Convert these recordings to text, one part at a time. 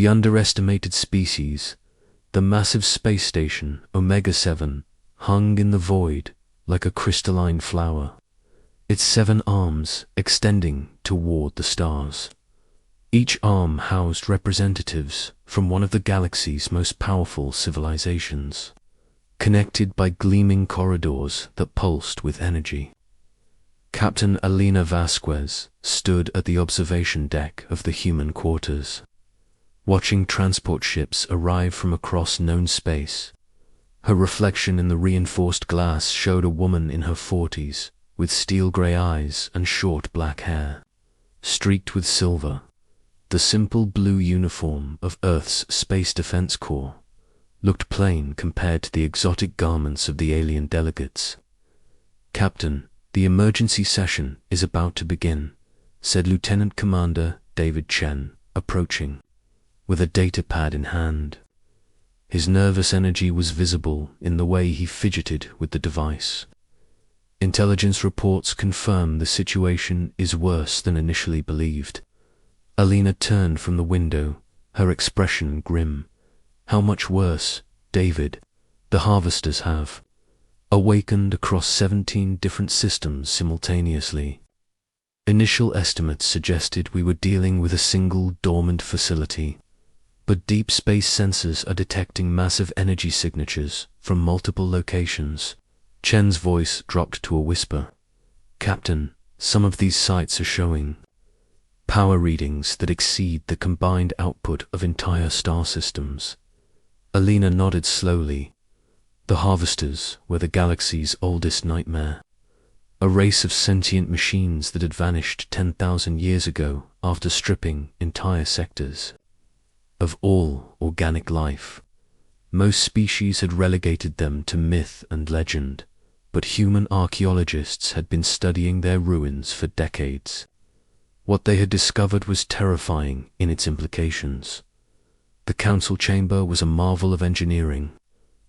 The underestimated species, the massive space station Omega-7, hung in the void like a crystalline flower, its 7 arms extending toward the stars. Each arm housed representatives from one of the galaxy's most powerful civilizations, connected by gleaming corridors that pulsed with energy. Captain Alina Vasquez stood at the observation deck of the human quarters, watching transport ships arrive from across known space. Her reflection in the reinforced glass showed a woman in her 40s, with steel-gray eyes and short black hair, streaked with silver. The simple blue uniform of Earth's Space Defense Corps looked plain compared to the exotic garments of the alien delegates. "Captain, the emergency session is about to begin," said Lieutenant Commander David Chen, approaching, with a data pad in hand. His nervous energy was visible in the way he fidgeted with the device. "Intelligence reports confirm the situation is worse than initially believed." Alina turned from the window, her expression grim. "How much worse, David?" "The harvesters have awakened across 17 different systems simultaneously. Initial estimates suggested we were dealing with a single dormant facility, but deep space sensors are detecting massive energy signatures from multiple locations." Chen's voice dropped to a whisper. "Captain, some of these sites are showing power readings that exceed the combined output of entire star systems." Alina nodded slowly. The harvesters were the galaxy's oldest nightmare, a race of sentient machines that had vanished 10,000 years ago after stripping entire sectors of all organic life. Most species had relegated them to myth and legend, but human archaeologists had been studying their ruins for decades. What they had discovered was terrifying in its implications. The council chamber was a marvel of engineering,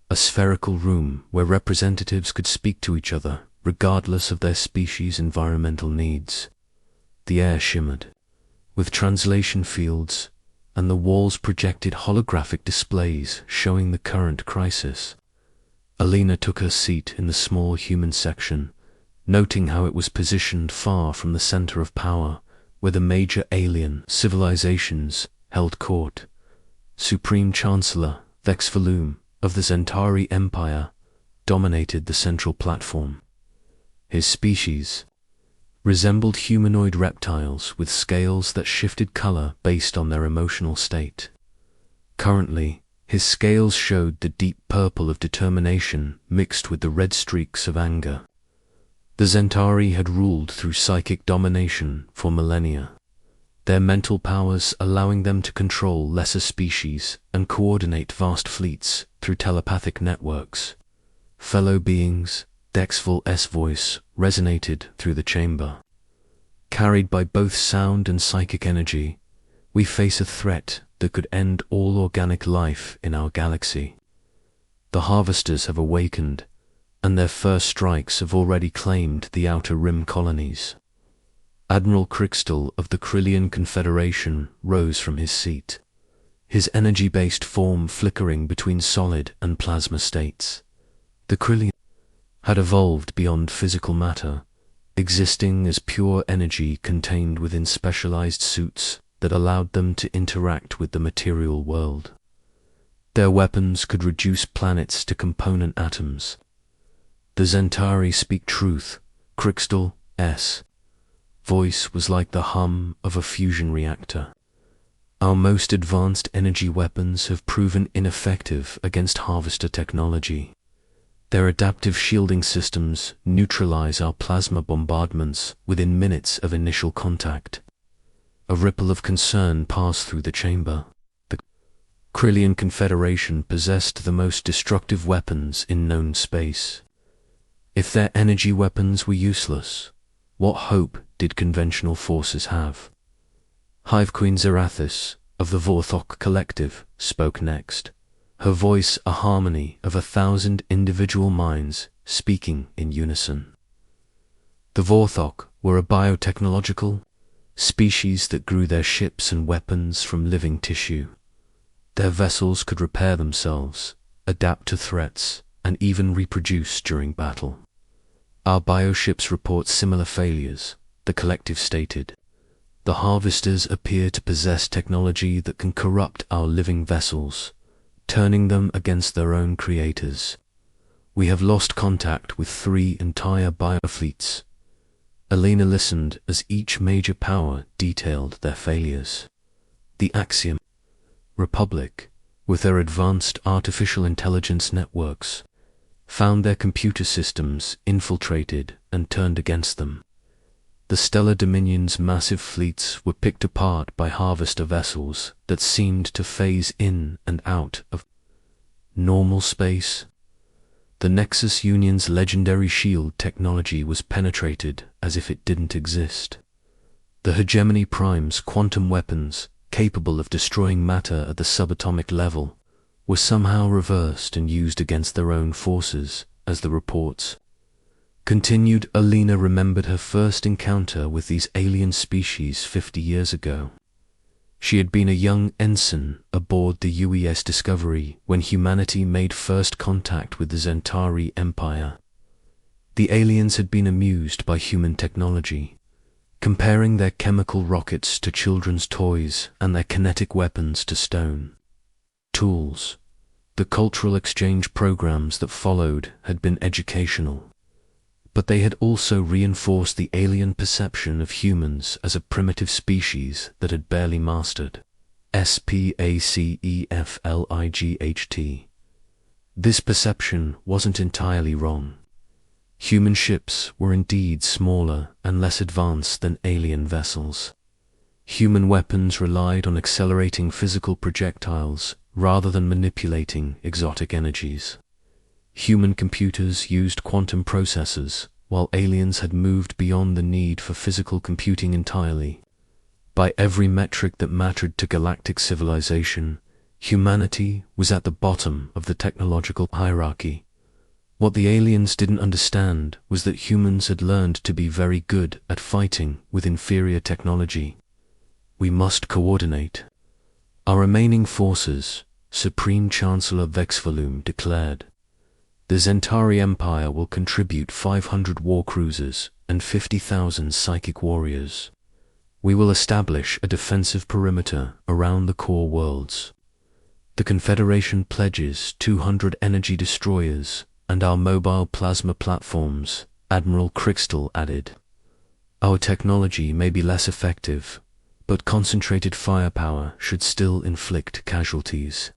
a spherical room where representatives could speak to each other regardless of their species' environmental needs. The air shimmered with translation fields, and the walls projected holographic displays showing the current crisis. Alina took her seat in the small human section, noting how it was positioned far from the center of power, where the major alien civilizations held court. Supreme Chancellor Vex Volum of the Zentari Empire dominated the central platform. His species resembled humanoid reptiles with scales that shifted color based on their emotional state. Currently, his scales showed the deep purple of determination mixed with the red streaks of anger. The Zentari had ruled through psychic domination for millennia, their mental powers allowing them to control lesser species and coordinate vast fleets through telepathic networks. "Fellow beings," Dexvol's voice resonated through the chamber. "Carried by both sound and psychic energy, we face a threat that could end all organic life in our galaxy. The harvesters have awakened, and their first strikes have already claimed the Outer Rim colonies." Admiral Crystal of the Krillian Confederation rose from his seat, his energy-based form flickering between solid and plasma states. The Krillian had evolved beyond physical matter, existing as pure energy contained within specialized suits that allowed them to interact with the material world. Their weapons could reduce planets to component atoms. "The Zentari speak truth," Crystal's voice was like the hum of a fusion reactor. "Our most advanced energy weapons have proven ineffective against harvester technology. Their adaptive shielding systems neutralize our plasma bombardments within minutes of initial contact." A ripple of concern passed through the chamber. The Krillian Confederation possessed the most destructive weapons in known space. If their energy weapons were useless, what hope did conventional forces have? Hive Queen Zerathis of the Vorthok Collective spoke next, her voice a harmony of 1,000 individual minds speaking in unison. The Vorthok were a biotechnological species that grew their ships and weapons from living tissue. Their vessels could repair themselves, adapt to threats, and even reproduce during battle. Our bioships report similar failures, the collective stated. The harvesters appear to possess technology that can corrupt our living vessels, turning them against their own creators. We have lost contact with 3 entire biofleets. Elena listened as each major power detailed their failures. The Axiom Republic, with their advanced artificial intelligence networks, found their computer systems infiltrated and turned against them. The Stellar Dominion's massive fleets were picked apart by harvester vessels that seemed to phase in and out of normal space. The Nexus Union's legendary shield technology was penetrated as if it didn't exist. The Hegemony Prime's quantum weapons, capable of destroying matter at the subatomic level, were somehow reversed and used against their own forces, as the reports continued. Alina remembered her first encounter with these alien species 50 years ago. She had been a young ensign aboard the UES Discovery when humanity made first contact with the Zentari Empire. The aliens had been amused by human technology, comparing their chemical rockets to children's toys and their kinetic weapons to stone tools. The cultural exchange programs that followed had been educational, but they had also reinforced the alien perception of humans as a primitive species that had barely mastered SPACEFLIGHT. This perception wasn't entirely wrong. Human ships were indeed smaller and less advanced than alien vessels. Human weapons relied on accelerating physical projectiles rather than manipulating exotic energies. Human computers used quantum processors, while aliens had moved beyond the need for physical computing entirely. By every metric that mattered to galactic civilization, humanity was at the bottom of the technological hierarchy. What the aliens didn't understand was that humans had learned to be very good at fighting with inferior technology. We must coordinate. Our remaining forces, Supreme Chancellor Vexvolume declared. The Zentari Empire will contribute 500 war cruisers and 50,000 psychic warriors. We will establish a defensive perimeter around the core worlds. The Confederation pledges 200 energy destroyers and our mobile plasma platforms, Admiral Crystal added. Our technology may be less effective, but concentrated firepower should still inflict casualties.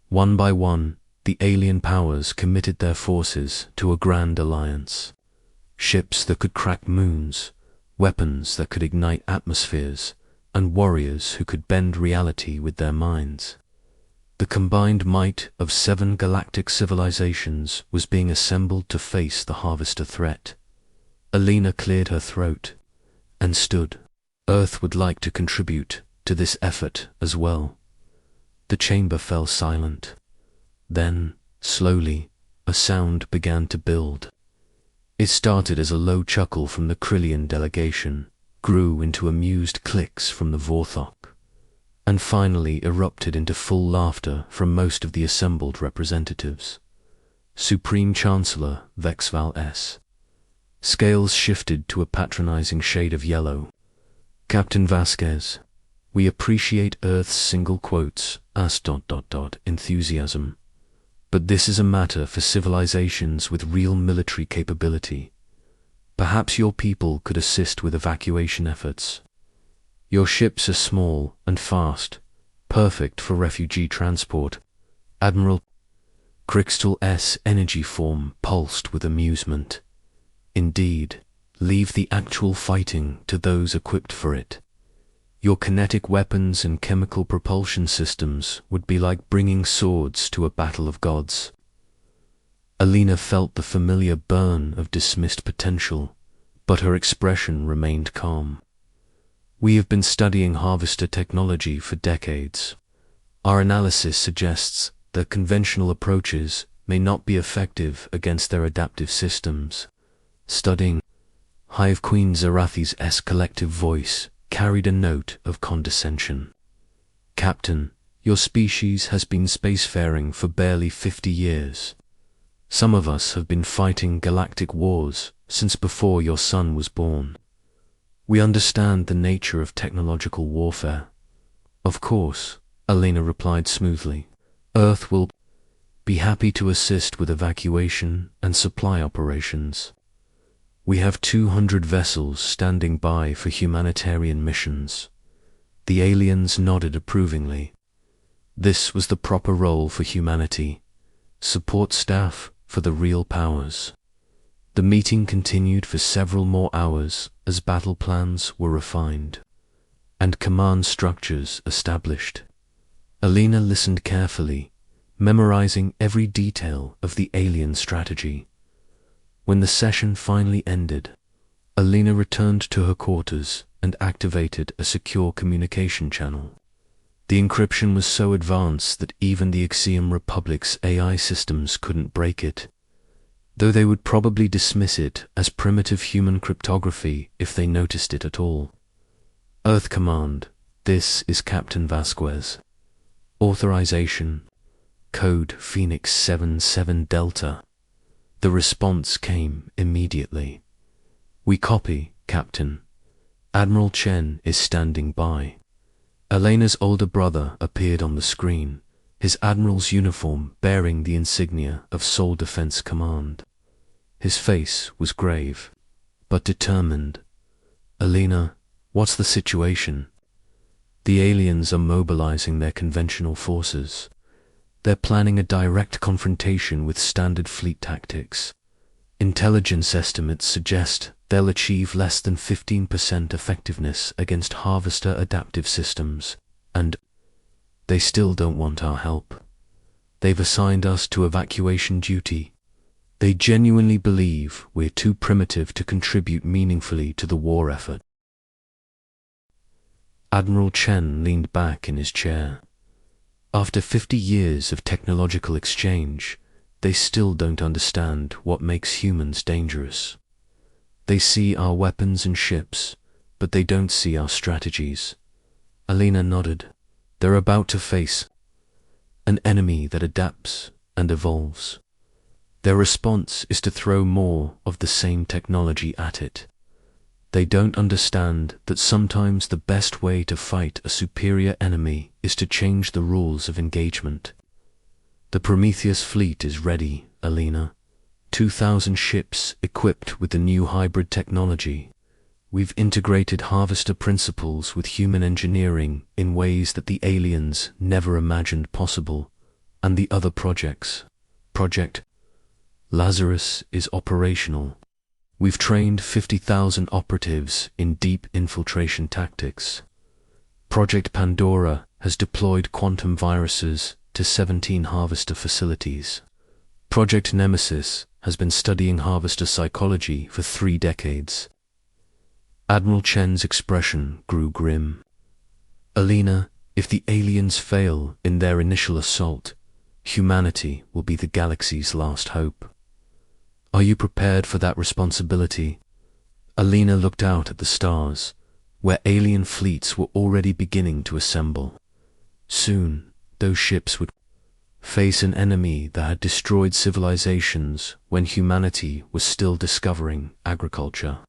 One by one, the alien powers committed their forces to a grand alliance. Ships that could crack moons, weapons that could ignite atmospheres, and warriors who could bend reality with their minds. The combined might of 7 galactic civilizations was being assembled to face the Harvester threat. Alina cleared her throat and stood. Earth would like to contribute to this effort as well. The chamber fell silent. Then, slowly, a sound began to build. It started as a low chuckle from the Krillian delegation, grew into amused clicks from the Vorthok, and finally erupted into full laughter from most of the assembled representatives. Supreme Chancellor Vexval S. Scales shifted to a patronizing shade of yellow. Captain Vasquez, we appreciate Earth's single quotes as ... enthusiasm. But this is a matter for civilizations with real military capability. Perhaps your people could assist with evacuation efforts. Your ships are small and fast, perfect for refugee transport. Admiral Crystal S. energy form pulsed with amusement. Indeed, leave the actual fighting to those equipped for it. Your kinetic weapons and chemical propulsion systems would be like bringing swords to a battle of gods. Alina felt the familiar burn of dismissed potential, but her expression remained calm. We have been studying harvester technology for decades. Our analysis suggests that conventional approaches may not be effective against their adaptive systems. Studying Hive Queen Zarathi's collective voice carried a note of condescension. Captain, Your species has been spacefaring for barely 50 years. Some of us have been fighting galactic wars since before your son was born. We understand the nature of technological warfare. Of course, Alina replied smoothly. Earth will be happy to assist with evacuation and supply operations. We have 200 vessels standing by for humanitarian missions. The aliens nodded approvingly. This was the proper role for humanity. Support staff for the real powers. The meeting continued for several more hours as battle plans were refined and command structures established. Alina listened carefully, memorizing every detail of the alien strategy. When the session finally ended, Alina returned to her quarters and activated a secure communication channel. The encryption was so advanced that even the Axiom Republic's AI systems couldn't break it, though they would probably dismiss it as primitive human cryptography if they noticed it at all. Earth Command, this is Captain Vasquez. Authorization, code Phoenix 77 Delta. The response came immediately. We copy, Captain. Admiral Chen is standing by. Elena's older brother appeared on the screen, his admiral's uniform bearing the insignia of Seoul Defense Command. His face was grave, but determined. Alina, what's the situation? The aliens are mobilizing their conventional forces. They're planning a direct confrontation with standard fleet tactics. Intelligence estimates suggest they'll achieve less than 15% effectiveness against harvester adaptive systems, and they still don't want our help. They've assigned us to evacuation duty. They genuinely believe we're too primitive to contribute meaningfully to the war effort. Admiral Chen leaned back in his chair. After 50 years of technological exchange, they still don't understand what makes humans dangerous. They see our weapons and ships, but they don't see our strategies. Alina nodded. They're about to face an enemy that adapts and evolves. Their response is to throw more of the same technology at it. They don't understand that sometimes the best way to fight a superior enemy is to change the rules of engagement. The Prometheus fleet is ready, Alina. 2,000 ships equipped with the new hybrid technology. We've integrated harvester principles with human engineering in ways that the aliens never imagined possible. And the other projects. Project Lazarus is operational. We've trained 50,000 operatives in deep infiltration tactics. Project Pandora has deployed quantum viruses to 17 harvester facilities. Project Nemesis has been studying harvester psychology for 3 decades. Admiral Chen's expression grew grim. Alina, if the aliens fail in their initial assault, humanity will be the galaxy's last hope. Are you prepared for that responsibility? Alina looked out at the stars, where alien fleets were already beginning to assemble. Soon, those ships would face an enemy that had destroyed civilizations when humanity was still discovering agriculture.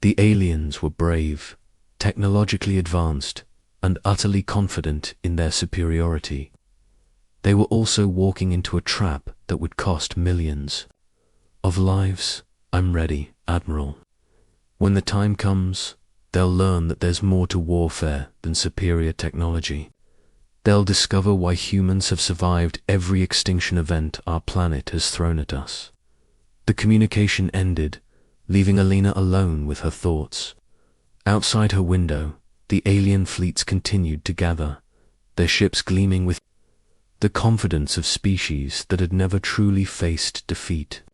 The aliens were brave, technologically advanced, and utterly confident in their superiority. They were also walking into a trap that would cost millions of lives. I'm ready, Admiral. When the time comes, they'll learn that there's more to warfare than superior technology. They'll discover why humans have survived every extinction event our planet has thrown at us. The communication ended, leaving Alina alone with her thoughts. Outside her window, the alien fleets continued to gather, their ships gleaming with the confidence of species that had never truly faced defeat.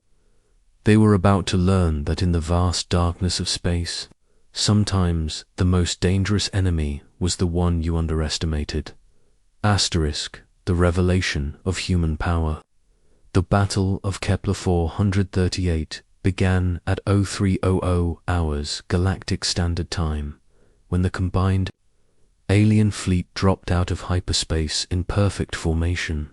They were about to learn that in the vast darkness of space, sometimes the most dangerous enemy was the one you underestimated. The revelation of human power. The Battle of Kepler 438 began at 0300 hours Galactic Standard Time, when the combined alien fleet dropped out of hyperspace in perfect formation.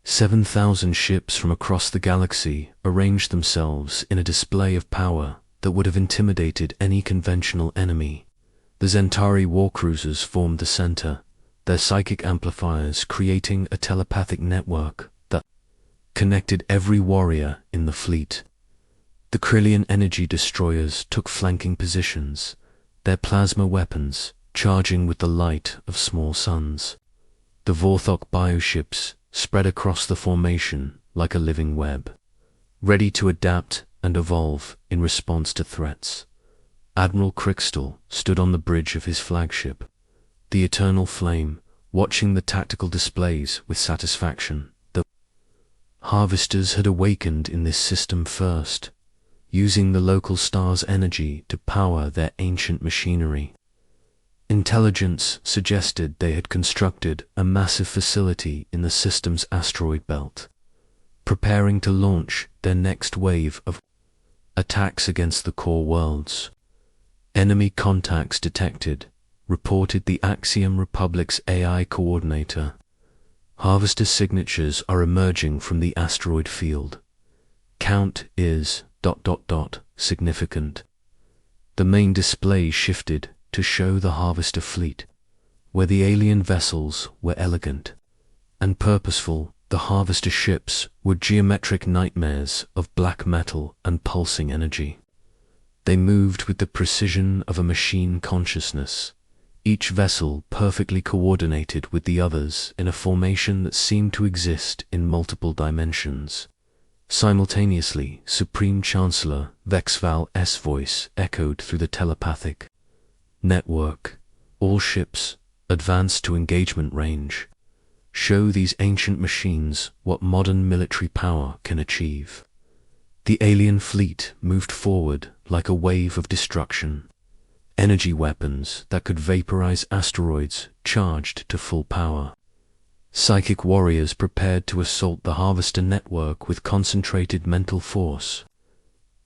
7,000 ships from across the galaxy arranged themselves in a display of power that would have intimidated any conventional enemy. The Zentari warcruisers formed the center, their psychic amplifiers creating a telepathic network that connected every warrior in the fleet. The Krillian energy destroyers took flanking positions, their plasma weapons charging with the light of small suns. The Vorthok bioships spread across the formation like a living web, ready to adapt and evolve in response to threats. Admiral Crystal stood on the bridge of his flagship, the Eternal Flame, watching the tactical displays with satisfaction. The harvesters had awakened in this system first, using the local star's energy to power their ancient machinery. Intelligence suggested they had constructed a massive facility in the system's asteroid belt, preparing to launch their next wave of attacks against the core worlds. Enemy contacts detected, reported the Axiom Republic's AI coordinator. Harvester signatures are emerging from the asteroid field. Count is ... significant. The main display shifted to show the harvester fleet, where the alien vessels were elegant and purposeful. The harvester ships were geometric nightmares of black metal and pulsing energy. They moved with the precision of a machine consciousness, each vessel perfectly coordinated with the others in a formation that seemed to exist in multiple dimensions. Simultaneously, Supreme Chancellor Vexval's voice echoed through the telepathic network. All ships, advance to engagement range. Show these ancient machines what modern military power can achieve. The alien fleet moved forward like a wave of destruction. Energy weapons that could vaporize asteroids charged to full power. Psychic warriors prepared to assault the harvester network with concentrated mental force.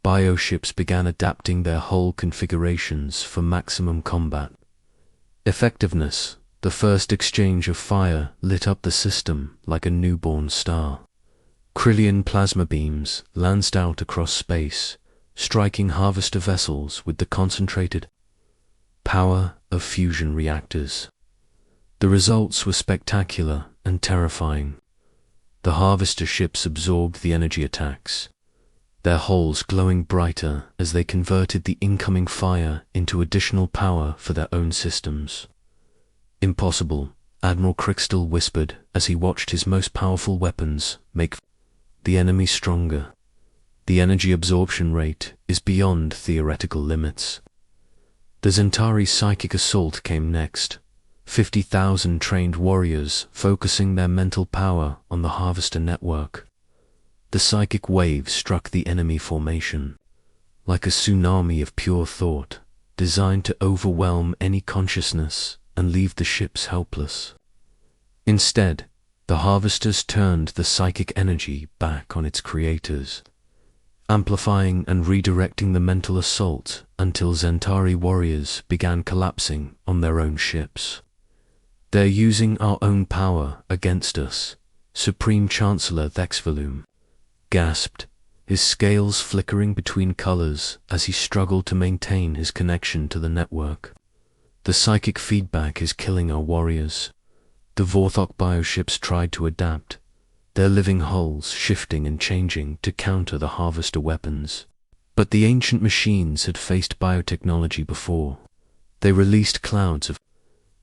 Bioships began adapting their hull configurations for maximum combat effectiveness. The first exchange of fire lit up the system like a newborn star. Krillian plasma beams lanced out across space, striking harvester vessels with the concentrated power of fusion reactors. The results were spectacular and terrifying. The harvester ships absorbed the energy attacks, their hulls glowing brighter as they converted the incoming fire into additional power for their own systems. "Impossible," Admiral Crystal whispered as he watched his most powerful weapons make the enemy stronger. The energy absorption rate is beyond theoretical limits. The Zentari psychic assault came next, 50,000 trained warriors focusing their mental power on the harvester network. The psychic wave struck the enemy formation, like a tsunami of pure thought, designed to overwhelm any consciousness and leave the ships helpless. Instead, the harvesters turned the psychic energy back on its creators, amplifying and redirecting the mental assault until Zentari warriors began collapsing on their own ships. "They're using our own power against us," Supreme Chancellor Vexvalum gasped, his scales flickering between colors as he struggled to maintain his connection to the network. "The psychic feedback is killing our warriors." The Vorthok bioships tried to adapt, their living hulls shifting and changing to counter the harvester weapons. But the ancient machines had faced biotechnology before. They released clouds of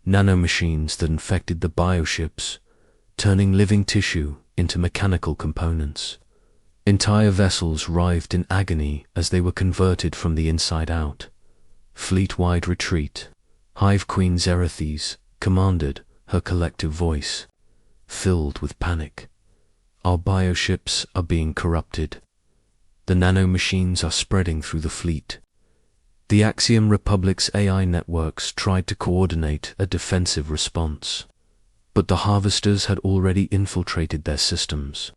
nanomachines that infected the bioships, turning living tissue into mechanical components. Entire vessels writhed in agony as they were converted from the inside out. Fleet-wide retreat. Hive Queen Zerathes commanded, her collective voice filled with panic. "Our bioships are being corrupted. The nanomachines are spreading through the fleet." The Axiom Republic's AI networks tried to coordinate a defensive response, but the harvesters had already infiltrated their systems.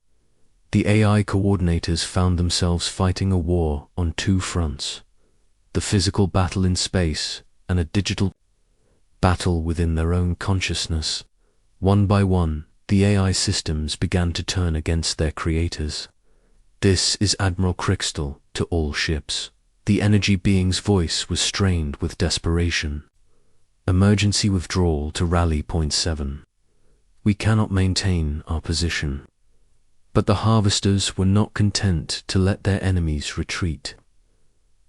The AI coordinators found themselves fighting a war on two fronts: the physical battle in space and a digital battle within their own consciousness. One by one, the AI systems began to turn against their creators. "This is Admiral Crystal to all ships." The energy being's voice was strained with desperation. "Emergency withdrawal to rally point 7. We cannot maintain our position." But the harvesters were not content to let their enemies retreat.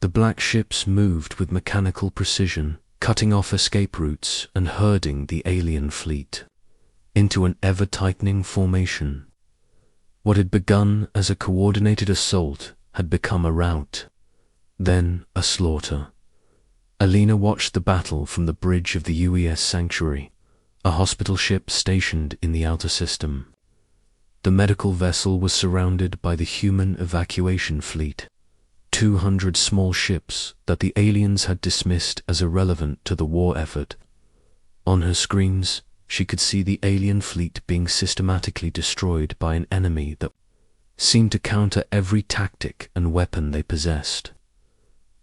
The black ships moved with mechanical precision, cutting off escape routes and herding the alien fleet into an ever-tightening formation. What had begun as a coordinated assault had become a rout, then a slaughter. Alina watched the battle from the bridge of the UES Sanctuary, a hospital ship stationed in the outer system. The medical vessel was surrounded by the human evacuation fleet, 200 small ships that the aliens had dismissed as irrelevant to the war effort. On her screens, she could see the alien fleet being systematically destroyed by an enemy that seemed to counter every tactic and weapon they possessed.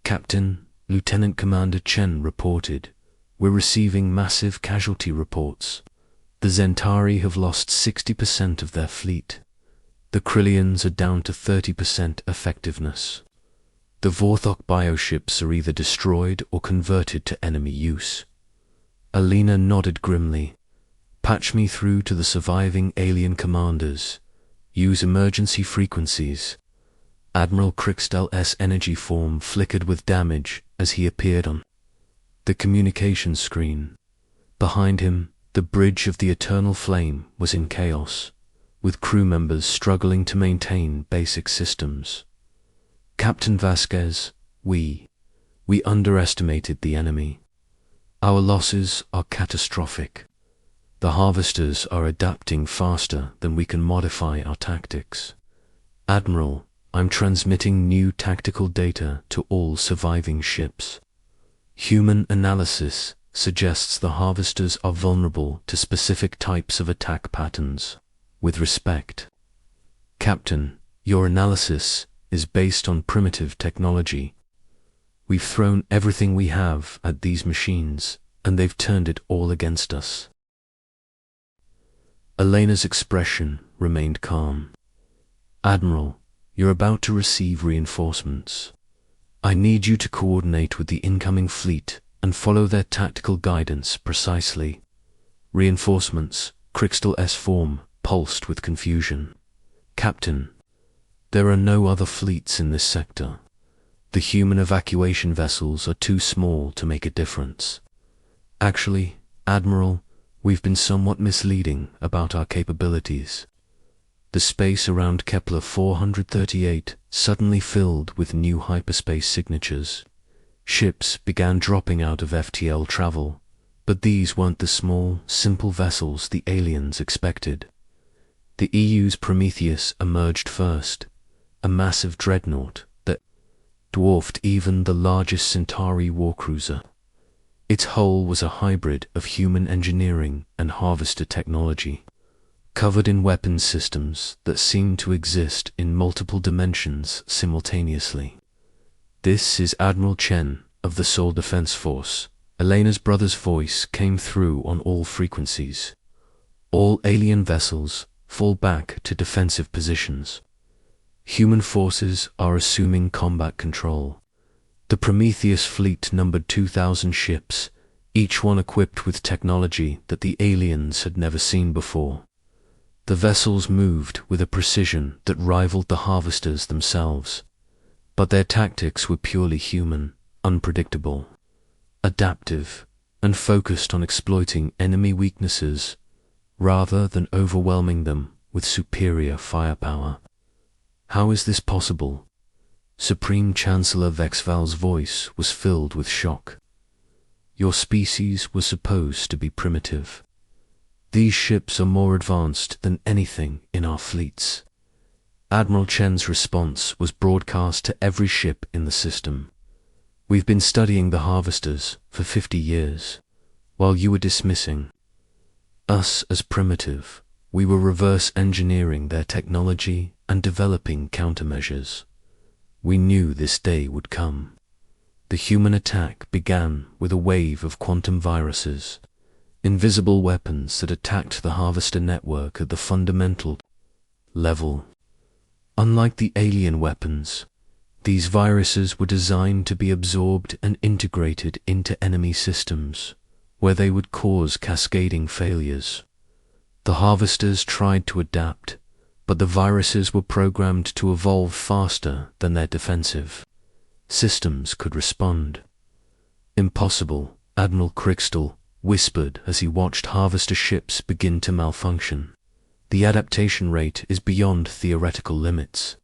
"Captain," Lieutenant Commander Chen reported, "we're receiving massive casualty reports. The Zentari have lost 60% of their fleet. The Krillians are down to 30% effectiveness. The Vorthok bioships are either destroyed or converted to enemy use." Alina nodded grimly. "Patch me through to the surviving alien commanders. Use emergency frequencies." Admiral Crystal's energy form flickered with damage as he appeared on the communication screen. Behind him, the bridge of the Eternal Flame was in chaos, with crew members struggling to maintain basic systems. "Captain Vasquez, we underestimated the enemy. Our losses are catastrophic. The harvesters are adapting faster than we can modify our tactics. Admiral, I'm transmitting new tactical data to all surviving ships. Human analysis suggests the harvesters are vulnerable to specific types of attack patterns. With respect. Captain, your analysis is based on primitive technology. We've thrown everything we have at these machines, and they've turned it all against us." Elena's expression remained calm. "Admiral, you're about to receive reinforcements. I need you to coordinate with the incoming fleet and follow their tactical guidance precisely." Reinforcements, Crystal's form, pulsed with confusion. "Captain, there are no other fleets in this sector. The human evacuation vessels are too small to make a difference. Actually, Admiral, we've been somewhat misleading about our capabilities." The space around Kepler 438 suddenly filled with new hyperspace signatures. Ships began dropping out of FTL travel, but these weren't the small, simple vessels the aliens expected. The EU's Prometheus emerged first, a massive dreadnought that dwarfed even the largest Centauri warcruiser. Its hull was a hybrid of human engineering and harvester technology, covered in weapons systems that seemed to exist in multiple dimensions simultaneously. "This is Admiral Chen of the Seoul Defense Force." Elena's brother's voice came through on all frequencies. "All alien vessels fall back to defensive positions. Human forces are assuming combat control. The Prometheus fleet numbered 2,000 ships, each one equipped with technology that the aliens had never seen before. The vessels moved with a precision that rivaled the harvesters themselves, but their tactics were purely human, unpredictable, adaptive, and focused on exploiting enemy weaknesses rather than overwhelming them with superior firepower." "How is this possible?" Supreme Chancellor Vexval's voice was filled with shock. "Your species was supposed to be primitive. These ships are more advanced than anything in our fleets." Admiral Chen's response was broadcast to every ship in the system. "We've been studying the harvesters for 50 years, while you were dismissing us as primitive. We were reverse engineering their technology and developing countermeasures. We knew this day would come." The human attack began with a wave of quantum viruses, invisible weapons that attacked the Harvester network at the fundamental level. Unlike the alien weapons, these viruses were designed to be absorbed and integrated into enemy systems, where they would cause cascading failures. The Harvesters tried to adapt, but the viruses were programmed to evolve faster than their defensive systems could respond. Impossible, Admiral Crixtal whispered as he watched Harvester ships begin to malfunction. The adaptation rate is beyond theoretical limits.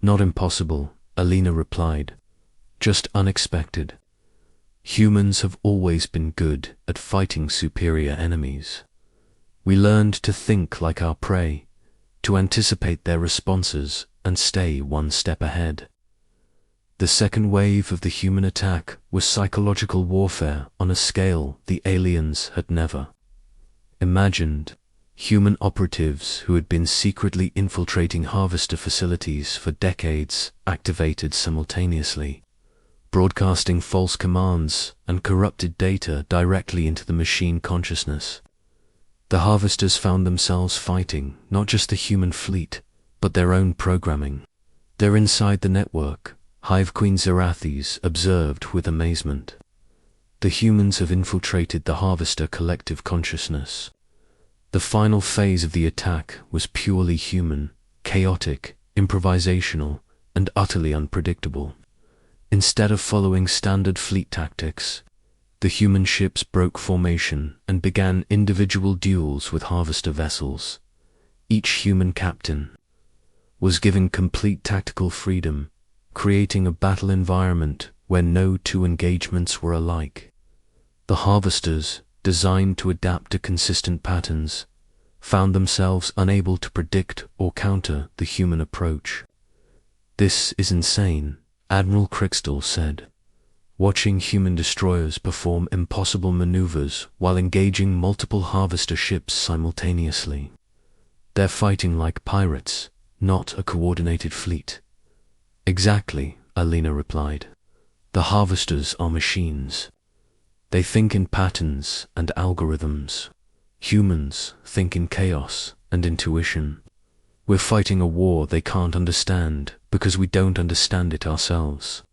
Not impossible, Alina replied. Just unexpected. Humans have always been good at fighting superior enemies. We learned to think like our prey, to anticipate their responses and stay one step ahead. The second wave of the human attack was psychological warfare on a scale the aliens had never imagined. Human operatives who had been secretly infiltrating Harvester facilities for decades activated simultaneously, broadcasting false commands and corrupted data directly into the machine consciousness. The Harvesters found themselves fighting not just the human fleet, but their own programming. They're inside the network, Hive Queen Zerathis observed with amazement. The humans have infiltrated the Harvester collective consciousness. The final phase of the attack was purely human, chaotic, improvisational, and utterly unpredictable. Instead of following standard fleet tactics, the human ships broke formation and began individual duels with Harvester vessels. Each human captain was given complete tactical freedom, creating a battle environment where no two engagements were alike. The Harvesters, designed to adapt to consistent patterns, found themselves unable to predict or counter the human approach. "This is insane," Admiral Crixtal said, watching human destroyers perform impossible maneuvers while engaging multiple Harvester ships simultaneously. "They're fighting like pirates, not a coordinated fleet." "Exactly," Alina replied. "The Harvesters are machines. They think in patterns and algorithms. Humans think in chaos and intuition. We're fighting a war they can't understand because we don't understand it ourselves."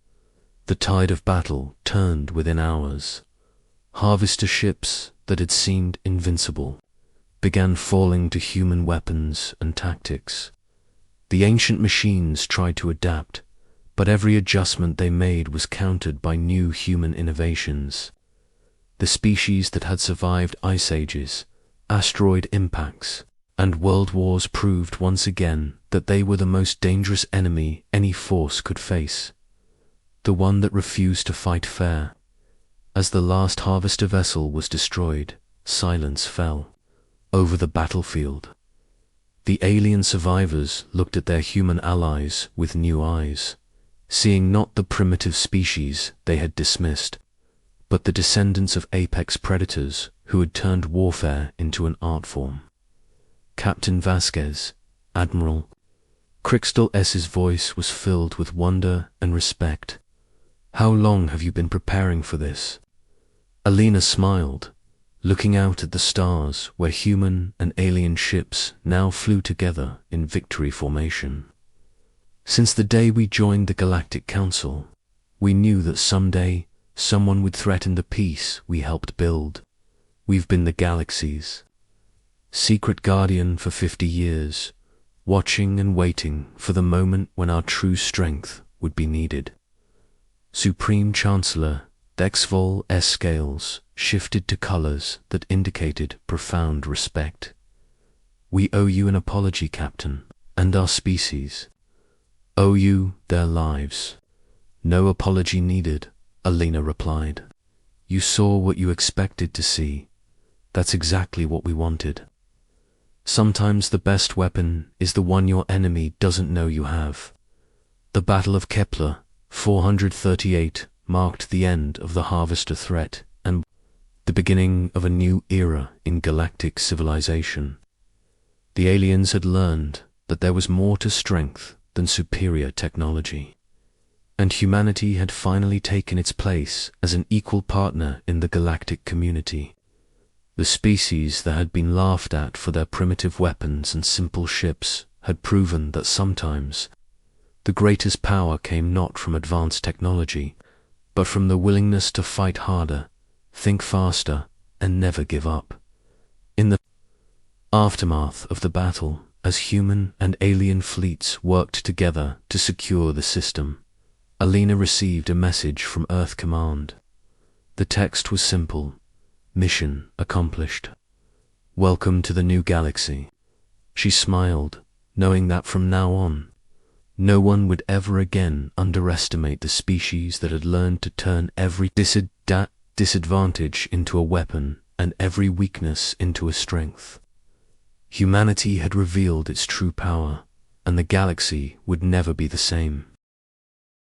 The tide of battle turned within hours. Harvester ships that had seemed invincible began falling to human weapons and tactics. The ancient machines tried to adapt, but every adjustment they made was countered by new human innovations. The species that had survived ice ages, asteroid impacts, and world wars proved once again that they were the most dangerous enemy any force could face. The one that refused to fight fair. As the last Harvester vessel was destroyed, silence fell over the battlefield. The alien survivors looked at their human allies with new eyes, seeing not the primitive species they had dismissed, but the descendants of apex predators who had turned warfare into an art form. "Captain Vasquez, Admiral." Crixtal S's voice was filled with wonder and respect. "How long have you been preparing for this?" Alina smiled, looking out at the stars where human and alien ships now flew together in victory formation. "Since the day we joined the Galactic Council, we knew that someday someone would threaten the peace we helped build. We've been the galaxy's secret guardian for 50 years, watching and waiting for the moment when our true strength would be needed." Supreme Chancellor Dexvol S. Scales shifted to colors that indicated profound respect. "We owe you an apology, Captain, and our species owe you their lives." "No apology needed," Alina replied. "You saw what you expected to see. That's exactly what we wanted. Sometimes the best weapon is the one your enemy doesn't know you have." The Battle of Kepler 438 marked the end of the Harvester threat and the beginning of a new era in galactic civilization. The aliens had learned that there was more to strength than superior technology. and humanity had finally taken its place as an equal partner in the galactic community. The species that had been laughed at for their primitive weapons and simple ships had proven that sometimes the greatest power came not from advanced technology, but from the willingness to fight harder, think faster, and never give up. In the aftermath of the battle, as human and alien fleets worked together to secure the system, Alina received a message from Earth Command. The text was simple: mission accomplished. Welcome to the new galaxy. She smiled, knowing that from now on, no one would ever again underestimate the species that had learned to turn every disadvantage into a weapon and every weakness into a strength. Humanity had revealed its true power, and the galaxy would never be the same.